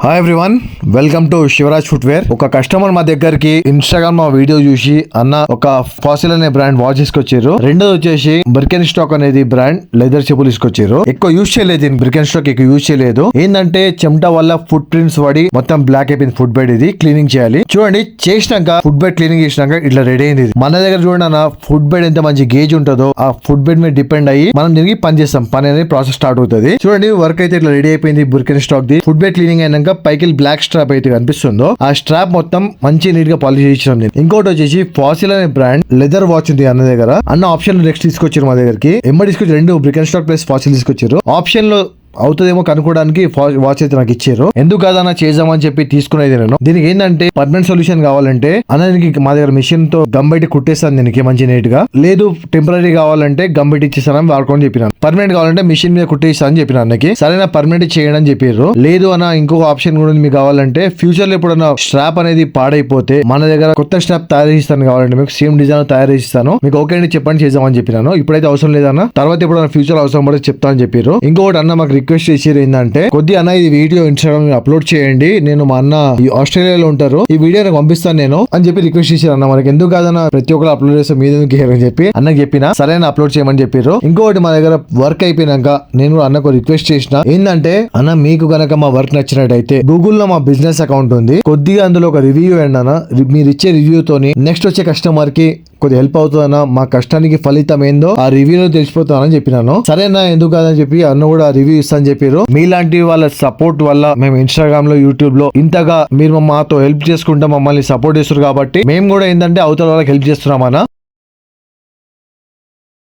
Hi everyone, welcome to Shivraj footwear. ఒక customer మా దగ్గరికి ఇన్స్టాగ్రామ్ మా వీడియో చూసి అన్న ఒక ఫాసిల్ అనే బ్రాండ్ వాచ్ తీసుకొచ్చారు. రెండోది వచ్చేసి బ్రికెన్ స్టాక్ అనేది బ్రాండ్ లెదర్ చెప్పులు తీసుకొచ్చారు. ఎక్కువ యూజ్ చేయలేదు బ్రికెన్ స్టాక్, ఎక్కువ యూజ్ చేయలేదు. ఏంటంటే చెమట వల్ల ఫుట్ ప్రింట్స్ పడి మొత్తం బ్లాక్ అయిపోయింది. ఫుట్ బెడ్ ఇది క్లీనింగ్ చేయాలి. చూడండి, చేసినాక ఫుట్ బెడ్ క్లీనింగ్ చేసినాక ఇట్లా రెడీ అయింది. మన దగ్గర చూడండి అన్న, ఫుట్ బెడ్ ఎంత మంచి గేజ్ ఉంటుందో ఆ ఫుట్ బెడ్ మీద డిపెండ్ అయ్యి మనం దీనికి పని చేస్తాం. పని అనేది ప్రాసెస్ స్టార్ట్ అవుతుంది. చూడండి, వర్క్ అయితే ఇట్లా రెడీ అయిపోయింది. బ్రికెన్ stack the foot bed cleaning అయినాక పైకి బ్లాక్ స్ట్రాప్ అయితే కనిపిస్తుందో ఆ స్ట్రాప్ మొత్తం మంచి నీట్ గా పాలిష్ చేయించాం. ఇంకోటి వచ్చేసి ఫాసిల్ అనే బ్రాండ్ లెదర్ వాచ్ ఉంది అన్న దగ్గర. అన్న ఆప్షన్ నెక్స్ట్ తీసుకొచ్చారు మా దగ్గరికి. తీసుకొచ్చి రెండు బ్రికెన్ స్టాక్ ప్లస్ ఫాసిల్ తీసుకొచ్చారు. ఆప్షన్ లో అవుతుందేమో కనుక్కోవడానికి వాచ్ అయితే నాకు ఇచ్చారు. ఎందుకు కాదన్నా చేద్దామని చెప్పి తీసుకునేది నేను. దీనికి ఏంటంటే పర్మనెంట్ సొల్యూషన్ కావాలంటే అన్నకి మా దగ్గర మిషన్ తో గమ్ బయట కుట్టేస్తాను దీనికి మంచి నీట్ గా. లేదు టెంపరీ కావాలంటే గమ్ బయట ఇచ్చేస్తానని వాడుకోని చెప్పినాను. పర్మనెంట్ కావాలంటే మిషన్ మీద కుట్టేస్తానని చెప్పిన అన్నకి. సరైన పర్మనెంట్ చేయడం అని చెప్పారు. లేదు అన్న ఇంకొక ఆప్షన్ కూడా మీకు కావాలంటే ఫ్యూచర్ లో ఎప్పుడన్నా స్ట్రాప్ అనేది పాడైపోతే మన దగ్గర కొత్త స్ట్రాప్ తయారు చేస్తాను, కావాలంటే మీకు సేమ్ డిజైన్ తయారు చేస్తాను, మీకు ఓకే అండి చెప్పండి చేద్దామని చెప్పినాను. ఇప్పుడైతే అవసరం లేదన్న, తర్వాత ఎప్పుడన్నా ఫ్యూచర్ అవసరం పడితే చెప్తానని చెప్పారు. ఇంకొకటి అన్న మాకు రిక్వెస్ట్ చేసారు ఏంటంటే, కొద్ది అన్న ఇది వీడియో ఇన్స్టాగ్రామ్ అప్లోడ్ చేయండి, నేను మా అన్న ఆస్ట్రేలియాలో ఉంటారు, ఈ వీడియో నాకు పంపిస్తాను నేను అని చెప్పి రిక్వెస్ట్ చేశారు. అన్న మనకి ఎందుకు కాదన్న, ప్రతి ఒక్కరు అప్లోడ్ చేస్తే మీద అని చెప్పి అన్నకి చెప్పిన. సరైన అప్లోడ్ చేయమని చెప్పారు. ఇంకొకటి మా దగ్గర వర్క్ అయిపోయినాక నేను అన్నకు రిక్వెస్ట్ చేసిన ఏంటంటే, అన్న మీకు గనక మా వర్క్ నచ్చినట్టయితే గూగుల్లో మా బిజినెస్ అకౌంట్ ఉంది, కొద్దిగా అందులో ఒక రివ్యూ అండి అన్న. మీరు ఇచ్చే రివ్యూ తోని నెక్స్ట్ వచ్చే కస్టమర్ కి కొద్దిగా హెల్ప్ అవుతుందన్న, మా కష్టానికి ఫలితం ఏందో ఆ రివ్యూలో తెలిసిపోతానని చెప్పినాను. సరేనా ఎందుకు కాదని చెప్పి అన్న కూడా రివ్యూ ఇస్తానని చెప్పారు. మీలాంటి వాళ్ళ సపోర్ట్ వల్ల మేము ఇన్స్టాగ్రామ్ లో, యూట్యూబ్ లో ఇంతగా మీరు మాతో హెల్ప్ చేసుకుంటా మమ్మల్ని సపోర్ట్ చేస్తారు కాబట్టి మేము కూడా ఏంటంటే అవతల వాళ్ళకి హెల్ప్ చేస్తున్నామన్నా.